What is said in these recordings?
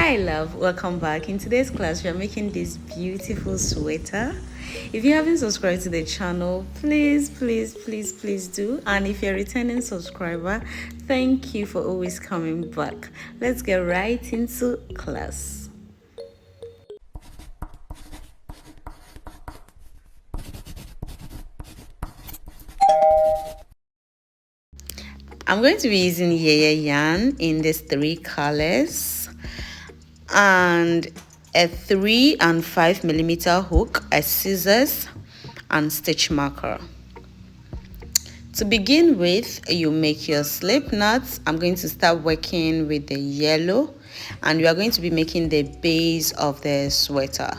Hi love, welcome back. In today's class we are making this beautiful sweater. If you haven't subscribed to the channel, please do, and if you're a returning subscriber, thank you for always coming back. Let's get right into class. I'm going to be using Yaya yarn in these 3 colors and a 3 and 5 millimeter hook, a scissors and stitch marker. To begin with, you make your slip knots. I'm going to start working with the yellow and we are going to be making the base of the sweater.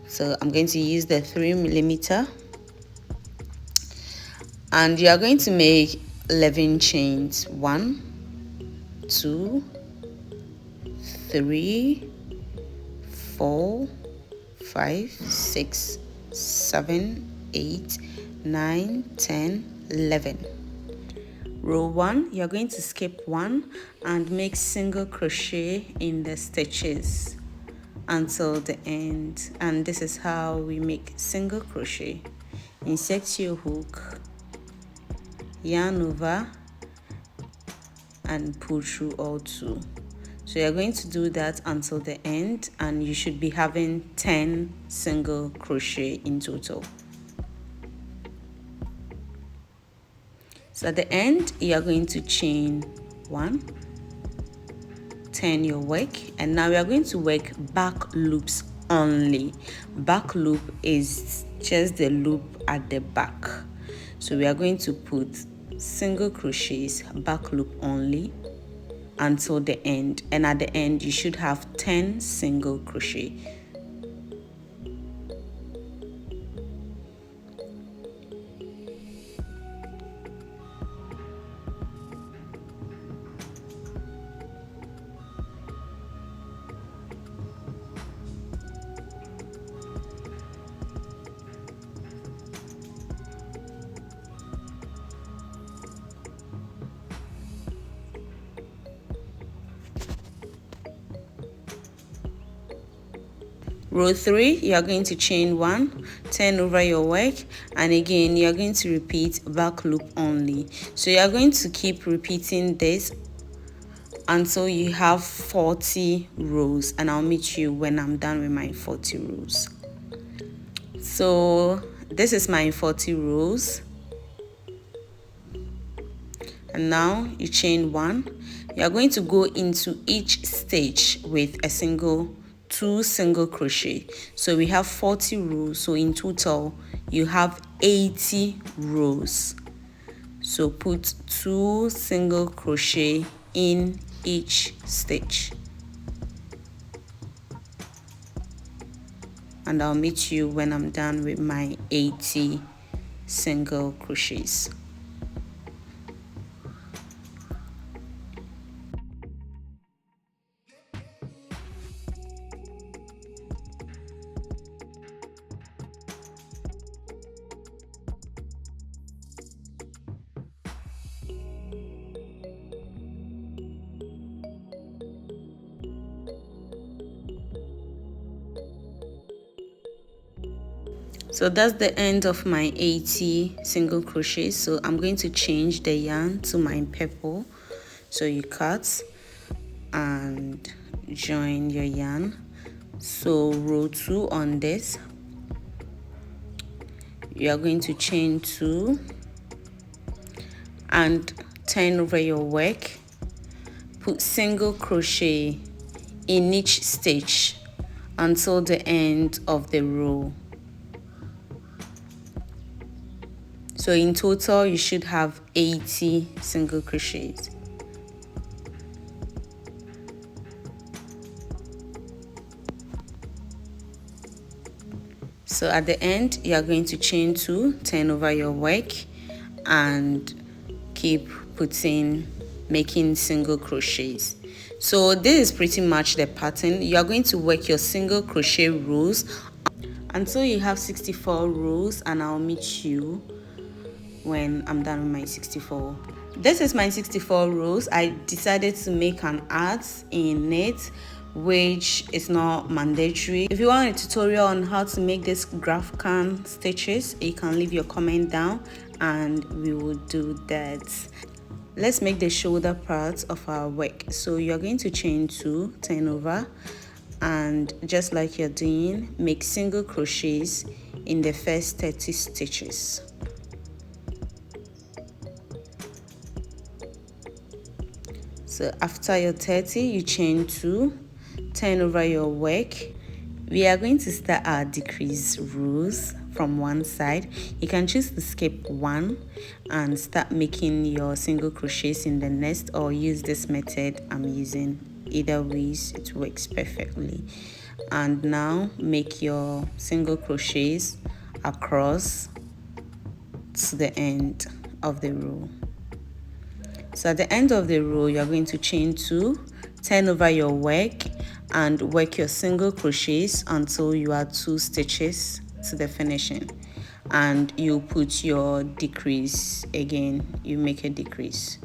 So I'm going to use the 3 millimeter and you are going to make 11 chains. 1, 2, 3, 4, 5, 6, 7, 8, 9, 10, 11. Row 1, you're going to skip 1 and make single crochet in the stitches until the end, and this is how we make single crochet. Insert your hook, yarn over and pull through all 2. So you're going to do that until the end and you should be having 10 single crochet in total. So at the end you are going to chain 1, turn your work, and now we are going to work back loops only. Back loop is just the loop at the back. So we are going to put single crochets back loop only until the end, and at the end you should have 10 single crochet. Row 3, you are going to chain 1, turn over your work, and again you are going to repeat back loop only. So you are going to keep repeating this until you have 40 rows, and I'll meet you when I'm done with my 40 rows. So this is my 40 rows, and now you chain 1. You are going to go into each stitch with a 2 single crochet. So we have 40 rows, so in total you have 80 rows. So put 2 single crochet in each stitch, and I'll meet you when I'm done with my 80 single crochets. So that's the end of my 80 single crochets. So I'm going to change the yarn to my purple. So you cut and join your yarn. So row 2 on this, you are going to chain 2 and turn over your work, put single crochet in each stitch until the end of the row. So in total you should have 80 single crochets. So at the end you are going to chain 2, turn over your work, and keep making single crochets. So this is pretty much the pattern. You are going to work your single crochet rows until you have 64 rows, and I'll meet you when I'm done with my 64. This is my 64 rows. I decided to make an art in it which is not mandatory. If you want a tutorial on how to make this graph can stitches, you can leave your comment down and we will do that. Let's make the shoulder part of our work. So you're going to chain 2, turn over, and just like you're doing, make single crochets in the first 30 stitches. So after your 30, you chain 2, turn over your work. We are going to start our decrease rows from one side. You can choose to skip one and start making your single crochets in the next, or use this method I'm using. Either ways, it works perfectly. And now make your single crochets across to the end of the row. So at the end of the row, you're going to chain 2, turn over your work, and work your single crochets until you are 2 stitches to the finishing, and you put your decrease again. You make a decrease,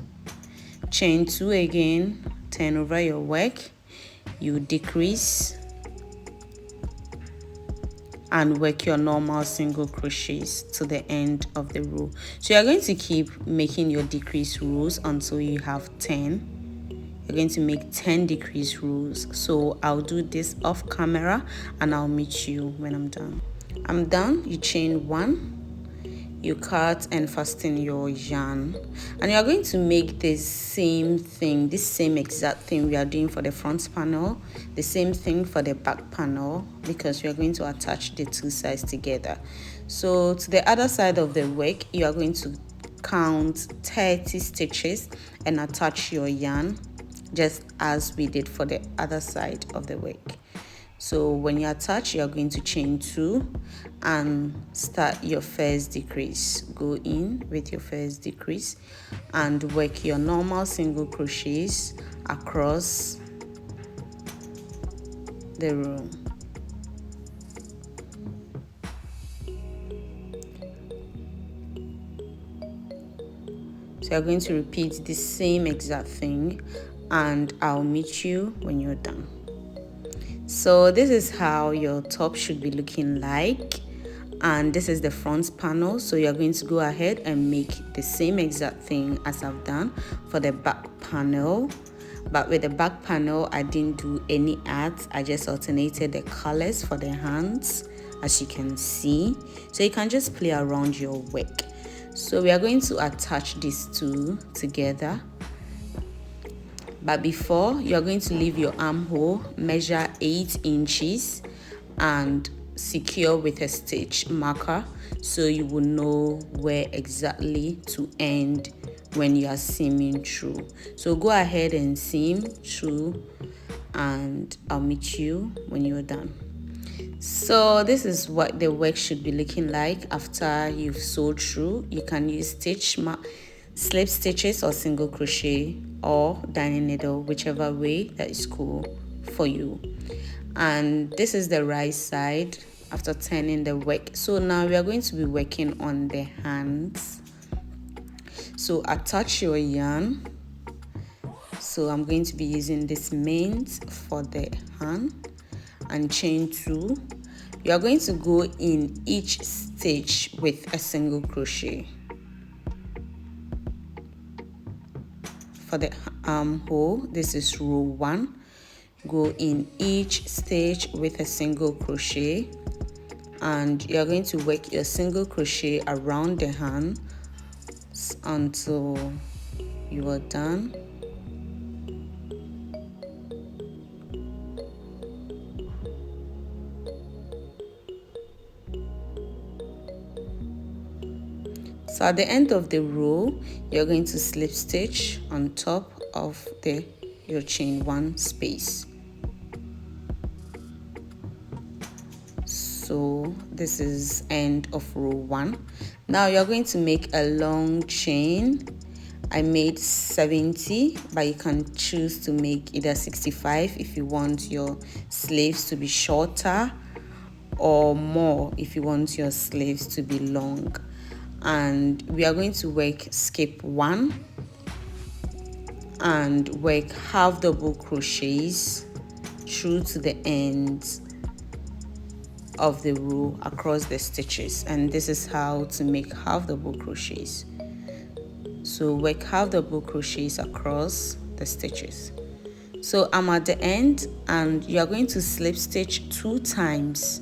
chain 2 again, turn over your work, you decrease and work your normal single crochets to the end of the row. So you're going to keep making your decrease rows until you have 10. You're going to make 10 decrease rows. So I'll do this off camera and I'll meet you when I'm done. I'm done. You chain 1, you cut and fasten your yarn, and you're going to make the same thing, this same exact thing we are doing for the front panel, the same thing for the back panel, because we are going to attach the 2 sides together. So to the other side of the work, you are going to count 30 stitches and attach your yarn, just as we did for the other side of the work. So when you attach, you are going to chain 2 and start your first decrease. Go in with your first decrease and work your normal single crochets across the row. So you're going to repeat the same exact thing and I'll meet you when you're done. So this is how your top should be looking like, and this is the front panel. So you're going to go ahead and make the same exact thing as I've done for the back panel, but with the back panel I didn't do any art. I just alternated the colors for the hands, as you can see, so you can just play around your work. So we are going to attach these 2 together. But before, you're going to leave your armhole, measure 8 inches and secure with a stitch marker, so you will know where exactly to end when you are seaming through. So go ahead and seam through and I'll meet you when you're done. So this is what the work should be looking like after you've sewed through. You can use slip stitches or single crochet or darning needle, whichever way that is cool for you. And this is the right side after turning the work. So now we are going to be working on the hands. So attach your yarn. So I'm going to be using this mint for the hand, and chain 2. You are going to go in each stitch with a single crochet. For the armhole, this is row 1. Go in each stitch with a single crochet, and you're going to work your single crochet around the hand until you are done. So at the end of the row, you're going to slip stitch on top of your chain 1 space. So this is end of row 1. Now you're going to make a long chain. I made 70, but you can choose to make either 65 if you want your sleeves to be shorter, or more if you want your sleeves to be long. And we are going to work skip 1 and work half double crochets through to the ends of the row across the stitches, and this is how to make half double crochets. So work half double crochets across the stitches. So I'm at the end, and you are going to slip stitch 2 times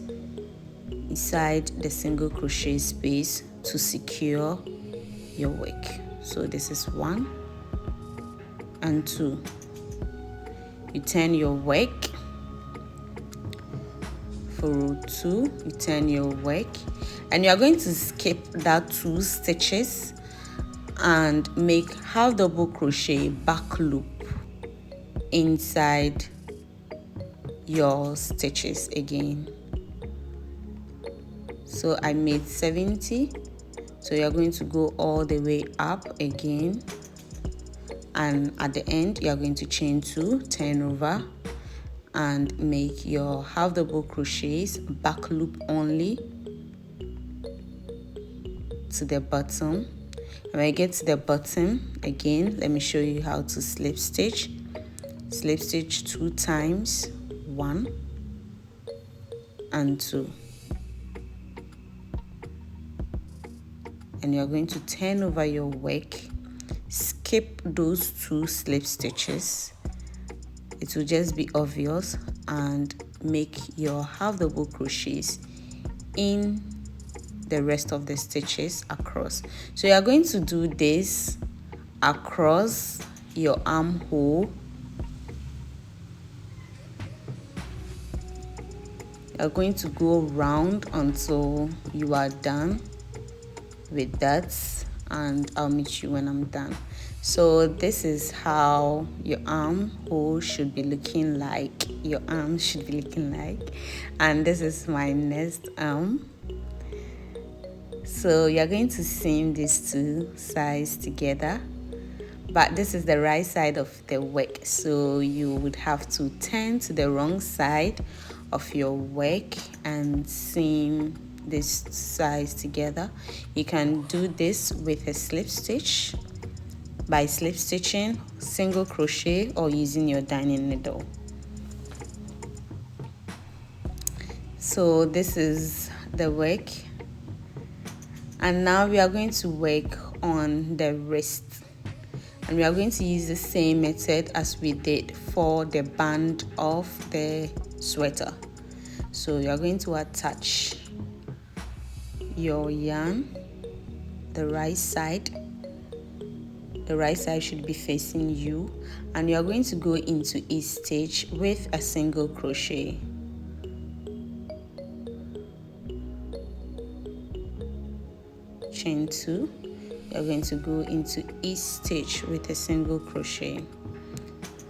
inside the single crochet space to secure your work. So this is 1 and 2. You turn your work for row 2, you turn your work, and you are going to skip that 2 stitches and make half double crochet back loop inside your stitches again. So I made 70, so you're going to go all the way up again, and at the end you are going to chain 2, turn over, and make your half double crochets back loop only to the bottom. And when I get to the bottom again, let me show you how to slip stitch. Slip stitch 2 times, 1 and 2, and you're going to turn over your work, skip those 2 slip stitches, it will just be obvious, and make your half double crochets in the rest of the stitches across. So you are going to do this across your armhole. You're going to go round until you are done with that, and I'll meet you when I'm done. So this is how your armhole should be looking like, your arm should be looking like, and this is my next arm. So you're going to seam these 2 sides together, but this is the right side of the work, so you would have to turn to the wrong side of your work and seam these sides together. You can do this with a slip stitch, by slip stitching, single crochet, or using your darning needle. So this is the work, and now we are going to work on the wrist, and we are going to use the same method as we did for the band of the sweater. So you are going to attach your yarn, the right side should be facing you, and you are going to go into each stitch with a single crochet. Chain 2, you're going to go into each stitch with a single crochet.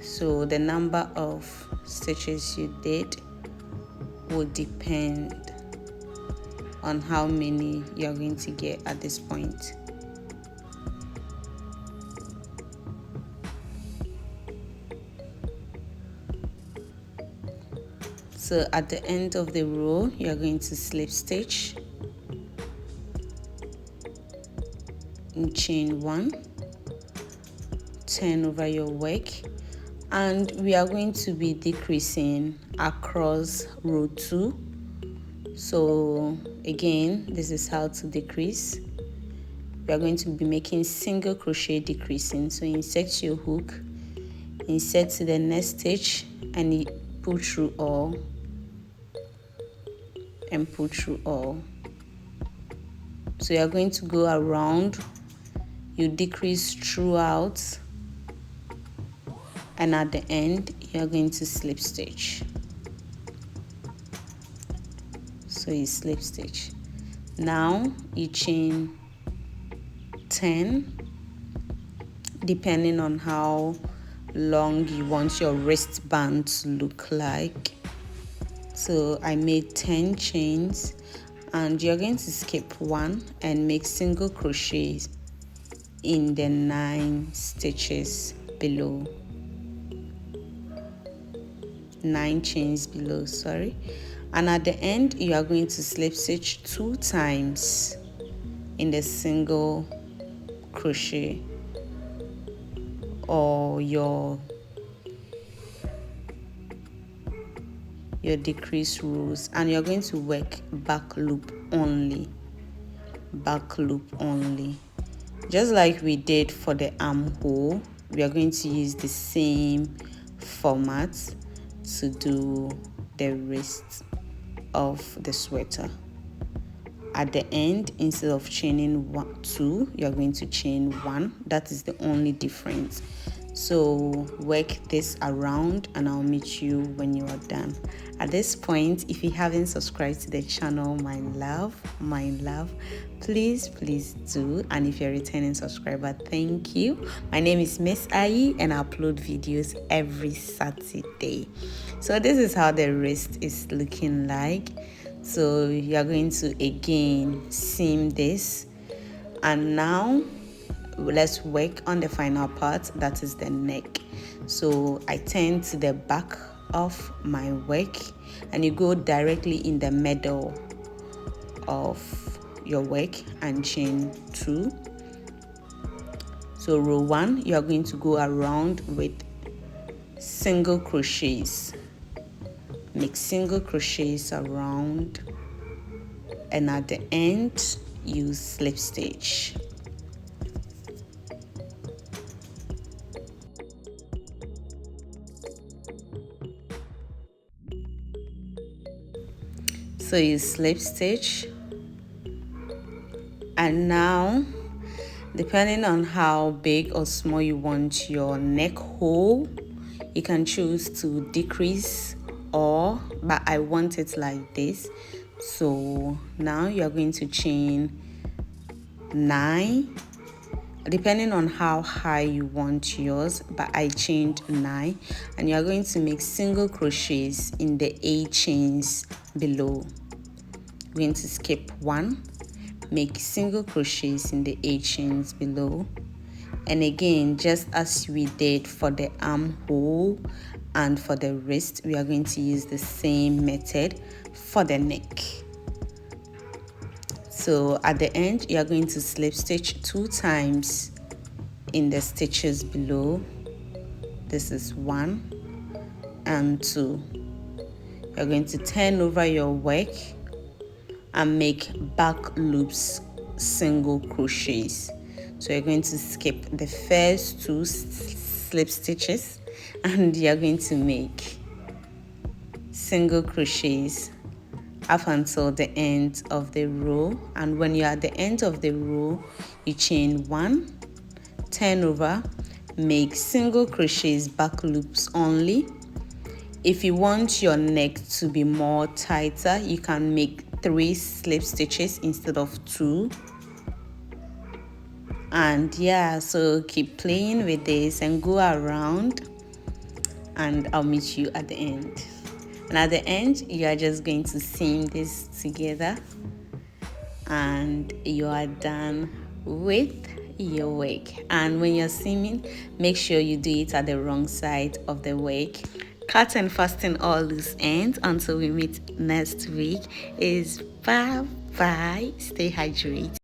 So the number of stitches you did will depend on how many you're going to get at this point. So at the end of the row, you're going to slip stitch and chain 1, turn over your work, and we are going to be decreasing across row 2. So again, this is how to decrease. We are going to be making single crochet decreasing. So insert your hook, insert to the next stitch, and pull through all, and pull through all. So you are going to go around, you decrease throughout, and at the end you are going to slip stitch. So you slip stitch. Now you chain 10, depending on how long you want your wristband to look like. So I made 10 chains, and you're going to skip 1 and make single crochets in the 9 stitches below. 9 chains below, sorry. And at the end you are going to slip stitch 2 times in the single crochet, or your your decrease rows, and you're going to work back loop only, just like we did for the armhole. We are going to use the same format to do the wrist of the sweater. At the end, instead of chaining 2, you're going to chain 1. That is the only difference. So work this around and I'll meet you when you are done. At this point, if you haven't subscribed to the channel, my love, please do. And if you're a returning subscriber, thank you. My name is Miss Ayi and I upload videos every Saturday. So this is how the wrist is looking like. So you're going to again seam this, and now let's work on the final part, that is the neck. So I turn to the back of my work and you go directly in the middle of your work and chain 2. So row 1, you are going to go around with single crochets. Make single crochets around, and at the end use slip stitch. So you slip stitch, and now depending on how big or small you want your neck hole, you can choose to decrease but I want it like this. So now you're going to chain 9, depending on how high you want yours, but I chained 9, and you're going to make single crochets in the 8 chains below. We're going to skip 1, make single crochets in the 8 chains below, and again, just as we did for the armhole and for the wrist, we are going to use the same method for the neck. So at the end, you are going to slip stitch 2 times in the stitches below. This is 1 and 2. You're going to turn over your work and make back loops single crochets. So you're going to skip the first 2 slip stitches and you're going to make single crochets up until the end of the row. And when you're at the end of the row, you chain 1, turn over, make single crochets back loops only. If you want your neck to be more tighter, you can make 3 slip stitches instead of 2. And yeah, so keep playing with this and go around, and I'll meet you at the end. And at the end, you are just going to seam this together and you are done with your work. And when you're seaming, make sure you do it at the wrong side of the work. Cut and fasten all loose ends. Until we meet next week, is bye bye. Stay hydrated.